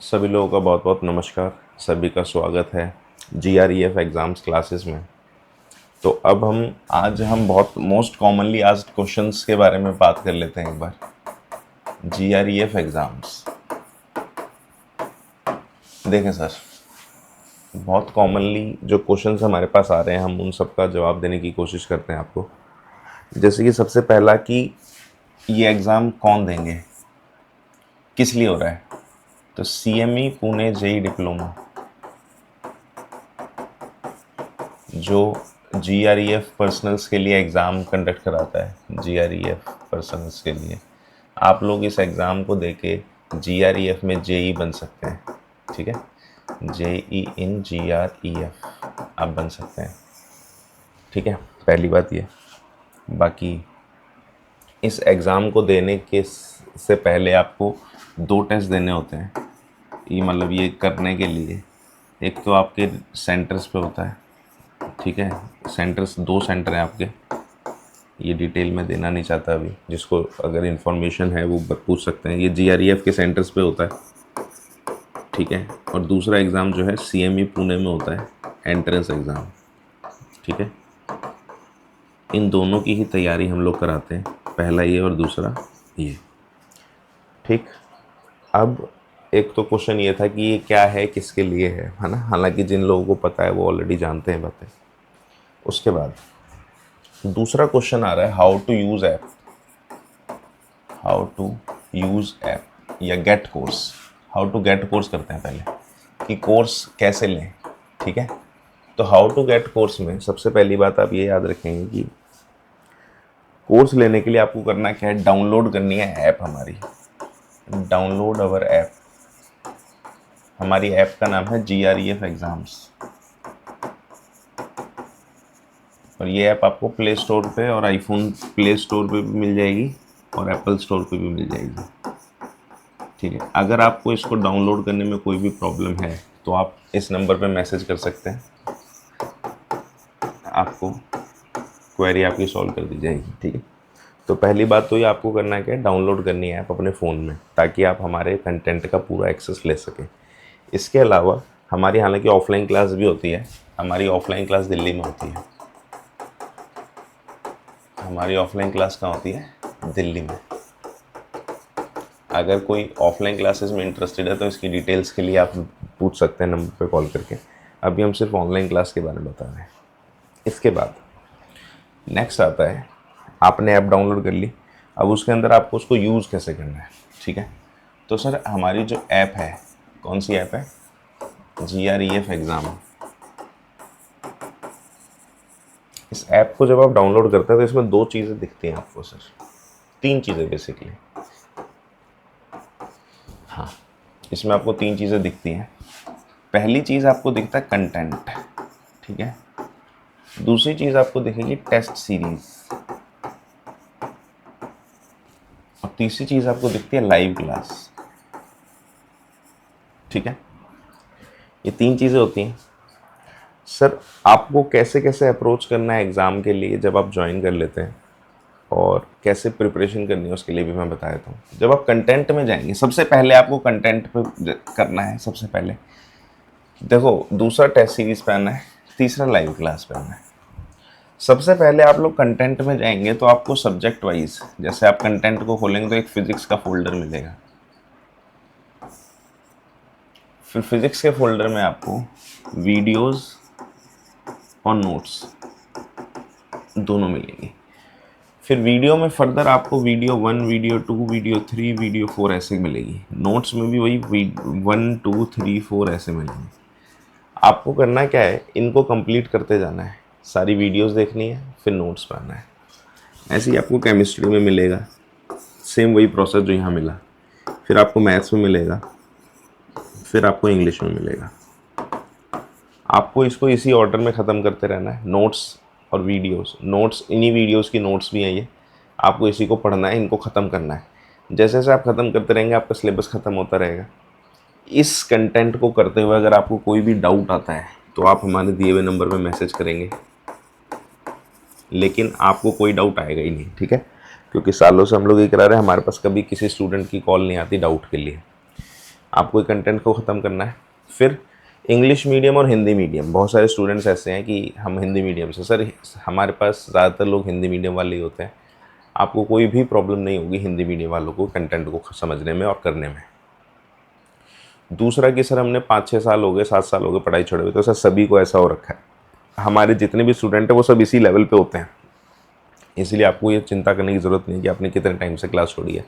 सभी लोगों का बहुत बहुत नमस्कार। सभी का स्वागत है GREF एग्ज़ाम्स क्लासेस में। तो अब आज हम बहुत मोस्ट कॉमनली आस्क्ड क्वेश्चंस के बारे में बात कर लेते हैं एक बार। GREF एग्ज़ाम्स देखें सर, बहुत कॉमनली जो क्वेश्चंस हमारे पास आ रहे हैं हम उन सब का जवाब देने की कोशिश करते हैं आपको। जैसे कि सबसे पहला कि ये एग्ज़ाम कौन देंगे, किस लिए हो रहा है। तो CME पुणे JEE डिप्लोमा जो GREF पर्सनल्स के लिए एग्ज़ाम कंडक्ट कराता है, GREF पर्सनल्स के लिए आप लोग इस एग्ज़ाम को देके GREF में JEE बन सकते हैं। ठीक है, JEE इन GREF आप बन सकते हैं। ठीक है, पहली बात ये। बाकी इस एग्ज़ाम को देने के से पहले आपको 2 टेस्ट देने होते हैं। ये मतलब ये करने के लिए एक तो आपके सेंटर्स पे होता है। ठीक है, सेंटर्स 2 सेंटर हैं आपके। ये डिटेल में देना नहीं चाहता अभी, जिसको अगर इन्फॉर्मेशन है वो पूछ सकते हैं। ये GREF के सेंटर्स पे होता है। ठीक है, और दूसरा एग्ज़ाम जो है CME पुणे में होता है, एंट्रेंस एग्ज़ाम। ठीक है, इन दोनों की ही तैयारी हम लोग कराते हैं, पहला ये और दूसरा ये। ठीक, अब एक तो क्वेश्चन ये था कि ये क्या है, किसके लिए है ना। हालांकि जिन लोगों को पता है वो ऑलरेडी जानते हैं बातें। उसके बाद दूसरा क्वेश्चन आ रहा है how to use app, how to use app या get course. How to get course करते हैं पहले कि कोर्स कैसे लें। ठीक है, तो हाउ टू गेट कोर्स में सबसे पहली बात आप ये याद रखेंगे कि कोर्स लेने के लिए आपको करना क्या है, डाउनलोड करनी है ऐप हमारी। डाउनलोड अवर ऐप। हमारी ऐप का नाम है GREF एग्ज़ाम्स और ये ऐप आपको प्ले स्टोर पे और आईफोन प्ले स्टोर पे भी मिल जाएगी और एप्पल स्टोर पे भी मिल जाएगी। ठीक है, अगर आपको इसको डाउनलोड करने में कोई भी प्रॉब्लम है तो आप इस नंबर पे मैसेज कर सकते हैं, आपको क्वेरी आपकी सॉल्व कर दी जाएगी। ठीक है, तो पहली बात तो ये आपको करना क्या है, डाउनलोड करनी है ऐप अपने फ़ोन में ताकि आप हमारे कंटेंट का पूरा एक्सेस ले सकें। इसके अलावा हमारी हालांकि ऑफलाइन क्लास भी होती है। हमारी ऑफलाइन क्लास दिल्ली में होती है। हमारी ऑफलाइन क्लास कहाँ होती है, दिल्ली में। अगर कोई ऑफलाइन क्लासेस में इंटरेस्टेड है तो इसकी डिटेल्स के लिए आप पूछ सकते हैं नंबर पे कॉल करके। अभी हम सिर्फ ऑनलाइन क्लास के बारे में बता रहे हैं। इसके बाद नेक्स्ट आता है, आपने ऐप डाउनलोड कर ली, अब उसके अंदर आपको उसको यूज़ कैसे करना है। ठीक है, तो सर हमारी जो ऐप है, कौन सी ऐप है, GREF एग्ज़ाम। इस ऐप को जब आप डाउनलोड करते हैं तो इसमें 2 चीज़ें दिखती हैं आपको सर, 3 चीज़ें बेसिकली। हाँ, इसमें आपको 3 चीज़ें दिखती हैं। पहली चीज़ आपको दिखता है कंटेंट। ठीक है, दूसरी चीज़ आपको दिखेगी टेस्ट सीरीज और तीसरी चीज़ आपको दिखती है लाइव क्लास। ठीक है, ये 3 चीज़ें होती हैं। सर आपको कैसे कैसे अप्रोच करना है एग्ज़ाम के लिए जब आप ज्वाइन कर लेते हैं और कैसे प्रिपरेशन करनी है उसके लिए भी मैं बता देता हूँ। जब आप कंटेंट में जाएंगे सबसे पहले आपको कंटेंट पे करना है। सबसे पहले देखो, दूसरा टेस्ट सीरीज पे आना है, तीसरा लाइव क्लास पे आना है। सबसे पहले आप लोग कंटेंट में जाएंगे तो आपको सब्जेक्ट वाइज, जैसे आप कंटेंट को खोलेंगे तो एक फिजिक्स का फोल्डर मिलेगा, फिर फिजिक्स के फोल्डर में आपको वीडियोस और नोट्स दोनों मिलेंगे। फिर वीडियो में फर्दर आपको वीडियो 1, वीडियो 2, वीडियो 3, वीडियो 4 ऐसे मिलेगी। नोट्स में भी वही 1, 2, 3, 4 ऐसे मिलेंगे। आपको करना क्या है, इनको कंप्लीट करते जाना है। सारी वीडियोस देखनी है, फिर नोट्स पढ़ना है। ऐसे ही आपको केमिस्ट्री में मिलेगा, सेम वही प्रोसेस जो यहाँ मिला। फिर आपको मैथ्स में मिलेगा, फिर आपको इंग्लिश में मिलेगा। आपको इसको इसी ऑर्डर में ख़त्म करते रहना है। नोट्स और वीडियोस, नोट्स इन्हीं वीडियोस की नोट्स भी हैं ये, आपको इसी को पढ़ना है, इनको ख़त्म करना है। जैसे जैसे आप ख़त्म करते रहेंगे आपका सिलेबस ख़त्म होता रहेगा। इस कंटेंट को करते हुए अगर आपको कोई भी डाउट आता है तो आप हमारे दिए हुए नंबर पे मैसेज करेंगे, लेकिन आपको कोई डाउट आएगा ही नहीं। ठीक है, क्योंकि सालों से हम लोग ये करा रहे हैं, हमारे पास कभी किसी स्टूडेंट की कॉल नहीं आती डाउट के लिए। आपको कंटेंट को ख़त्म करना है। फिर इंग्लिश मीडियम और हिंदी मीडियम, बहुत सारे स्टूडेंट्स ऐसे हैं कि हम हिंदी मीडियम से, सर हमारे पास ज़्यादातर लोग हिंदी मीडियम वाले ही होते हैं, आपको कोई भी प्रॉब्लम नहीं होगी हिंदी मीडियम वालों को कंटेंट को समझने में और करने में। दूसरा कि सर हमने 5-6 साल हो गए, 7 साल हो गए पढ़ाई छोड़े हुए, तो सर सभी को ऐसा हो रखा है, हमारे जितने भी स्टूडेंट हैं वो सब इसी लेवल पे होते हैं, इसलिए आपको ये चिंता करने की ज़रूरत नहीं कि आपने कितने टाइम से क्लास छोड़ी है।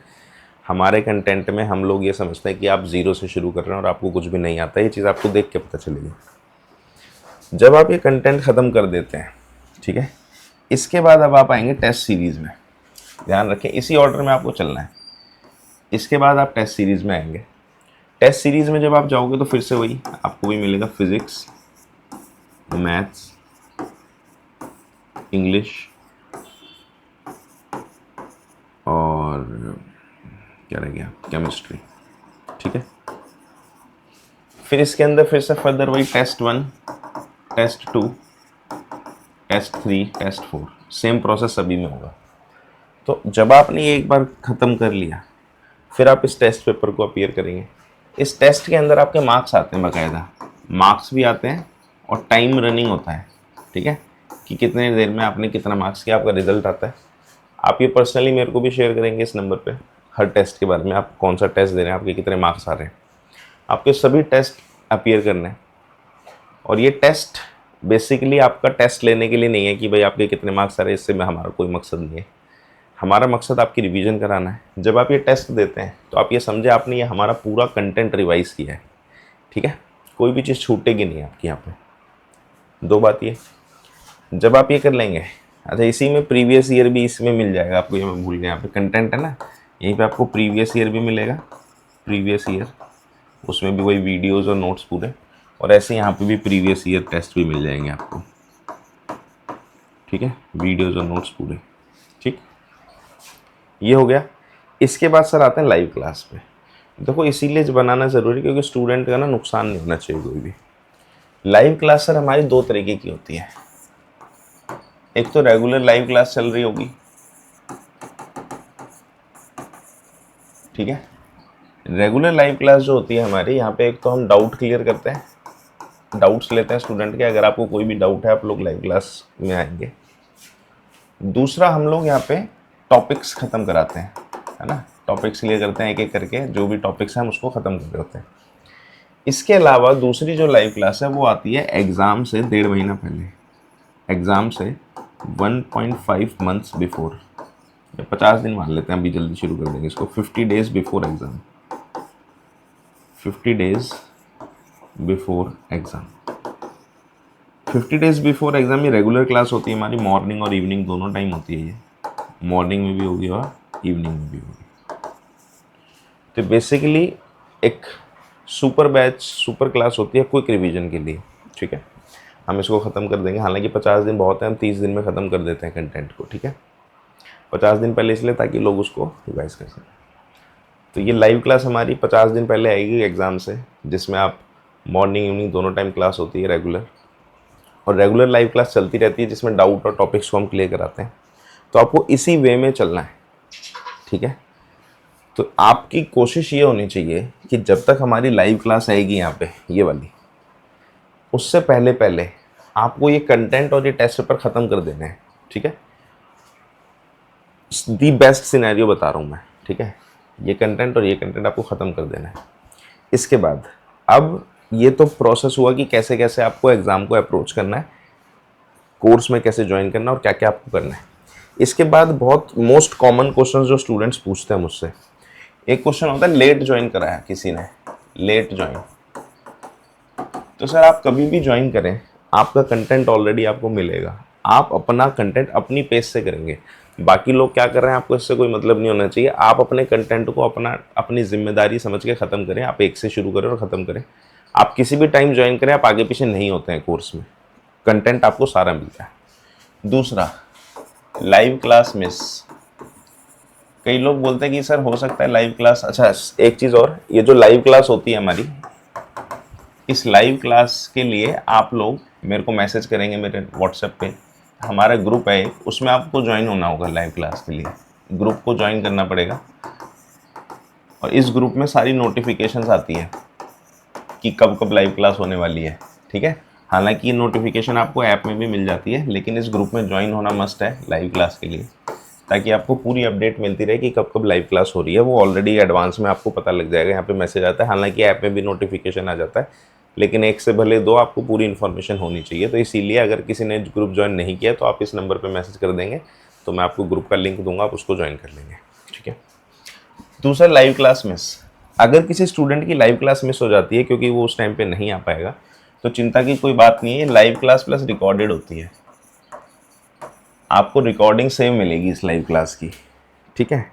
हमारे कंटेंट में हम लोग ये समझते हैं कि आप ज़ीरो से शुरू कर रहे हैं और आपको कुछ भी नहीं आता, ये चीज़ आपको देख के पता चलेगी। जब आप ये कंटेंट ख़त्म कर देते हैं, ठीक है, इसके बाद अब आप आएंगे टेस्ट सीरीज़ में। ध्यान रखें इसी ऑर्डर में आपको चलना है। इसके बाद आप टेस्ट सीरीज़ में आएंगे। टेस्ट सीरीज़ में जब आप जाओगे तो फिर से वही आपको भी मिलेगा, फिज़िक्स, मैथ्स, इंग्लिश और क्या रह गया, केमिस्ट्री, ठीक है। फिर इसके अंदर फिर से फर्दर वही test 1, test 2, test 3, test 4, same process सभी में होगा। तो जब आपने ये एक बार ख़त्म कर लिया, फिर आप इस टेस्ट पेपर को अपीयर करेंगे। इस टेस्ट के अंदर आपके मार्क्स आते हैं, बाकायदा मार्क्स भी आते हैं और टाइम रनिंग होता है, ठीक है, कि कितने देर में आपने कितना मार्क्स किया, आपका रिजल्ट आता है। आप ये पर्सनली मेरे को भी शेयर करेंगे इस नंबर पे हर टेस्ट के बारे में, आप कौन सा टेस्ट दे रहे हैं, आपके कितने मार्क्स आ रहे हैं। आपके सभी टेस्ट अपीयर करने हैं और ये टेस्ट बेसिकली आपका टेस्ट लेने के लिए नहीं है कि भाई आपके कितने मार्क्स आ रहे हैं, इससे में हमारा कोई मकसद नहीं है। हमारा मकसद आपकी रिवीजन कराना है। जब आप ये टेस्ट देते हैं तो आप ये समझे आपने ये हमारा पूरा कंटेंट रिवाइज किया है, ठीक है, कोई भी चीज़ छूटेगी नहीं आपकी यहाँ पे। दो बात ये, जब आप ये कर लेंगे, अच्छा इसी में प्रीवियस ईयर भी इसमें मिल जाएगा आपको, ये मैं भूल गया, यहाँ पे कंटेंट है ना, यहीं पे आपको प्रीवियस ईयर भी मिलेगा, प्रीवियस ईयर, उसमें भी वही वीडियोज़ और नोट्स पूरे, और ऐसे यहाँ पे भी प्रीवियस ईयर टेस्ट भी मिल जाएंगे आपको, ठीक है, वीडियोज़ और नोट्स पूरे, ठीक। ये हो गया। इसके बाद सर आते हैं लाइव क्लास पे। देखो इसीलिए बनाना ज़रूरी क्योंकि स्टूडेंट का ना नुकसान नहीं होना चाहिए कोई भी। लाइव क्लास सर हमारी दो तरीके की होती है। एक तो रेगुलर लाइव क्लास चल रही होगी, ठीक है। रेगुलर लाइव क्लास जो होती है हमारी, यहाँ पे एक तो हम डाउट क्लियर करते हैं, डाउट्स लेते हैं स्टूडेंट के, अगर आपको कोई भी डाउट है आप लोग लाइव क्लास में आएंगे। दूसरा हम लोग यहाँ पे टॉपिक्स ख़त्म कराते हैं, है ना, टॉपिक्स क्लियर करते हैं एक एक करके, जो भी टॉपिक्स हैं हम उसको ख़त्म कर रहे होते हैं। इसके अलावा दूसरी जो लाइव क्लास है वो आती है एग्ज़ाम से 1.5 महीना पहले, एग्ज़ाम से 1.5 मंथ्स बिफोर, 50 दिन मान लेते हैं, अभी जल्दी शुरू कर देंगे इसको, 50 days before exam, 50 days before exam. 50 days before exam ये रेगुलर क्लास होती है हमारी, मॉर्निंग और इवनिंग दोनों टाइम होती है, ये मॉर्निंग में भी होगी और इवनिंग में भी होगी। तो बेसिकली एक सुपर बैच, सुपर क्लास होती है क्विक रिवीजन के लिए, ठीक है। हम इसको ख़त्म कर देंगे, हालांकि 50 दिन बहुत है, हम 30 दिन में ख़त्म कर देते हैं कंटेंट को, ठीक है। 50 दिन पहले इसलिए ताकि लोग उसको रिवाइज कर सकें। तो ये लाइव क्लास हमारी 50 दिन पहले आएगी एग्ज़ाम से, जिसमें आप मॉर्निंग इवनिंग दोनों टाइम क्लास होती है रेगुलर, और रेगुलर लाइव क्लास चलती रहती है जिसमें डाउट और टॉपिक्स को हम क्लियर कराते हैं। तो आपको इसी वे में चलना है, ठीक है। तो आपकी कोशिश ये होनी चाहिए कि जब तक हमारी लाइव क्लास आएगी यहाँ पे ये वाली, उससे पहले पहले आपको ये कंटेंट और ये टेस्ट पेपर ख़त्म कर देने हैं, ठीक है। दी बेस्ट सिनेरियो बता रहा हूँ मैं, ठीक है। ये कंटेंट और ये कंटेंट आपको ख़त्म कर देना है। इसके बाद अब ये तो प्रोसेस हुआ कि कैसे कैसे आपको एग्ज़ाम को अप्रोच करना है, कोर्स में कैसे ज्वाइन करना है और क्या क्या आपको करना है। इसके बाद बहुत मोस्ट कॉमन क्वेश्चन जो स्टूडेंट्स पूछते हैं मुझसे, एक क्वेश्चन होता है लेट ज्वाइन कराया किसी ने, लेट ज्वाइन। तो सर आप कभी भी ज्वाइन करें, आपका कंटेंट ऑलरेडी आपको मिलेगा, आप अपना कंटेंट अपनी पेस से करेंगे। बाकी लोग क्या कर रहे हैं आपको इससे कोई मतलब नहीं होना चाहिए। आप अपने कंटेंट को अपनी जिम्मेदारी समझ के ख़त्म करें, आप एक से शुरू करें और ख़त्म करें। आप किसी भी टाइम ज्वाइन करें, आप आगे पीछे नहीं होते हैं कोर्स में, कंटेंट आपको सारा मिलता है। दूसरा, लाइव क्लास मिस, कई लोग बोलते हैं कि सर हो सकता है लाइव क्लास, अच्छा एक चीज़ और, ये जो लाइव क्लास होती है हमारी, इस लाइव क्लास के लिए आप लोग मेरे को मैसेज करेंगे मेरे व्हाट्सएप पे, हमारा ग्रुप है उसमें आपको ज्वाइन होना होगा लाइव क्लास के लिए, ग्रुप को ज्वाइन करना पड़ेगा। और इस ग्रुप में सारी नोटिफिकेशंस आती हैं कि कब कब लाइव क्लास होने वाली है, ठीक है। हालांकि ये नोटिफिकेशन आपको ऐप में भी मिल जाती है, लेकिन इस ग्रुप में ज्वाइन होना मस्ट है लाइव क्लास के लिए, ताकि आपको पूरी अपडेट मिलती रहे कि कब कब लाइव क्लास हो रही है। वो ऑलरेडी एडवांस में आपको पता लग जाएगा, यहाँ पे मैसेज आता है। हालांकि ऐप में भी नोटिफिकेशन आ जाता है, लेकिन एक से भले दो आपको पूरी इन्फॉर्मेशन होनी चाहिए। तो इसीलिए अगर किसी ने ग्रुप ज्वाइन नहीं किया तो आप इस नंबर पर मैसेज कर देंगे, तो मैं आपको ग्रुप का लिंक दूंगा, आप उसको ज्वाइन कर लेंगे, ठीक है। दूसरा, लाइव क्लास मिस। अगर किसी स्टूडेंट की लाइव क्लास मिस हो जाती है क्योंकि वो उस टाइम पे नहीं आ पाएगा, तो चिंता की कोई बात नहीं है। लाइव क्लास प्लस रिकॉर्डेड होती है, आपको रिकॉर्डिंग सेम मिलेगी इस लाइव क्लास की, ठीक है।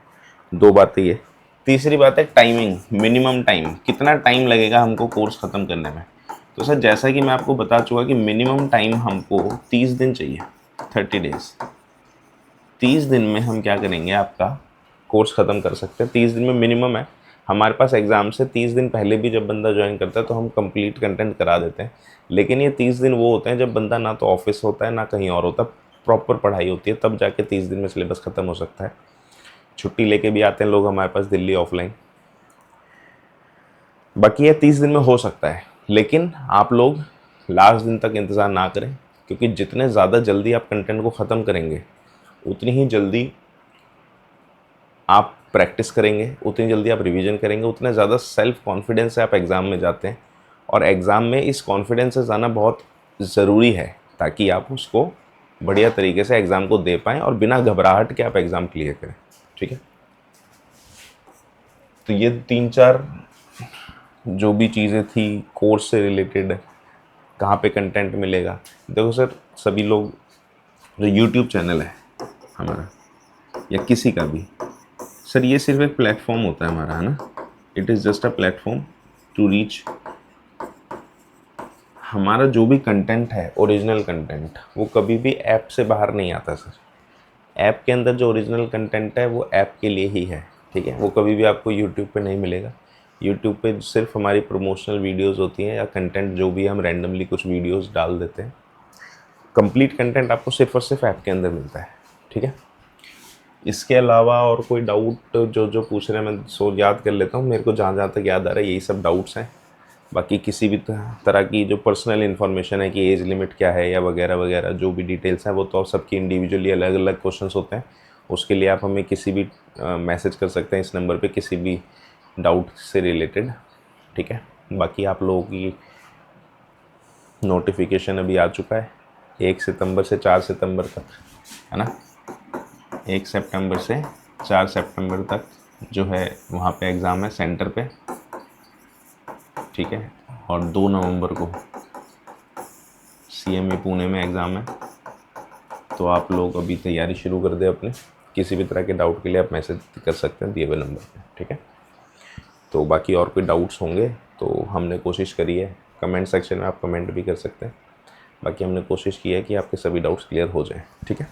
दो बातें ये। तीसरी बात है टाइमिंग, मिनिमम टाइम, कितना टाइम लगेगा हमको कोर्स ख़त्म करने में। तो सर जैसा कि मैं आपको बता चुका कि मिनिमम टाइम हमको 30 दिन चाहिए, 30 डेज। 30 दिन में हम क्या करेंगे, आपका कोर्स ख़त्म कर सकते हैं। 30 दिन में मिनिमम है हमारे पास। एग्ज़ाम से 30 दिन पहले भी जब बंदा ज्वाइन करता है तो हम कंप्लीट कंटेंट करा देते हैं, लेकिन ये 30 दिन वो होते हैं जब बंदा ना तो ऑफिस होता है ना कहीं और होता, प्रॉपर पढ़ाई होती है, तब जाके 30 दिन में सिलेबस ख़त्म हो सकता है। छुट्टी लेके भी आते हैं लोग हमारे पास दिल्ली ऑफलाइन। बाकी ये 30 दिन में हो सकता है, लेकिन आप लोग लास्ट दिन तक इंतज़ार ना करें, क्योंकि जितने ज़्यादा जल्दी आप कंटेंट को ख़त्म करेंगे उतनी ही जल्दी आप प्रैक्टिस करेंगे, उतनी जल्दी आप रिवीजन करेंगे, उतने ज़्यादा सेल्फ कॉन्फिडेंस से आप एग्ज़ाम में जाते हैं। और एग्ज़ाम में इस कॉन्फिडेंस से जाना बहुत ज़रूरी है, ताकि आप उसको बढ़िया तरीके से एग्ज़ाम को दे पाएँ और बिना घबराहट के आप एग्ज़ाम क्लियर करें, ठीक है। तो ये 3-4 जो भी चीज़ें थी कोर्स से रिलेटेड, कहाँ पे कंटेंट मिलेगा। देखो सर, सभी लोग, जो यूट्यूब चैनल है हमारा या किसी का भी, सर ये सिर्फ एक प्लेटफॉर्म होता है हमारा, है ना। It is just a platform to reach. हमारा जो भी कंटेंट है, ओरिजिनल कंटेंट, वो कभी भी ऐप से बाहर नहीं आता सर। ऐप के अंदर जो ओरिजिनल कंटेंट है वो ऐप के लिए ही है, ठीक है। वो कभी भी आपको यूट्यूब पे नहीं मिलेगा। यूट्यूब पे सिर्फ हमारी प्रमोशनल वीडियोस होती हैं, या कंटेंट जो भी हम रैंडमली कुछ वीडियोस डाल देते हैं। कंप्लीट कंटेंट आपको सिर्फ और सिर्फ ऐप के अंदर मिलता है, ठीक है। इसके अलावा और कोई डाउट जो पूछ रहे हैं, मैं याद कर लेता हूँ। मेरे को जहाँ जहाँ तक याद आ रहा है यही सब डाउट्स हैं। बाकी किसी भी तरह की जो पर्सनल इन्फॉर्मेशन है कि एज लिमिट क्या है या वगैरह वगैरह जो भी डिटेल्स हैं, वो तो सबकी इंडिविजुअली अलग अलग क्वेश्चंस होते हैं। उसके लिए आप हमें किसी भी मैसेज कर सकते हैं इस नंबर पे किसी भी डाउट से रिलेटेड, ठीक है। बाकी आप लोगों की नोटिफिकेशन अभी आ चुका है 1 सितंबर से 4 सितंबर तक, है ना। 1 सितंबर से 4 सितंबर तक जो है वहाँ पे एग्ज़ाम है सेंटर पे, ठीक है। और 2 नवंबर को CME पुणे में एग्ज़ाम है। तो आप लोग अभी तैयारी शुरू कर दें अपने। किसी भी तरह के डाउट के लिए आप मैसेज कर सकते हैं दिए हुए नंबर पे, ठीक है। तो बाकी और कोई डाउट्स होंगे तो हमने कोशिश करी है, कमेंट सेक्शन में आप कमेंट भी कर सकते हैं। बाकी हमने कोशिश की है कि आपके सभी डाउट्स क्लियर हो जाएं, ठीक है।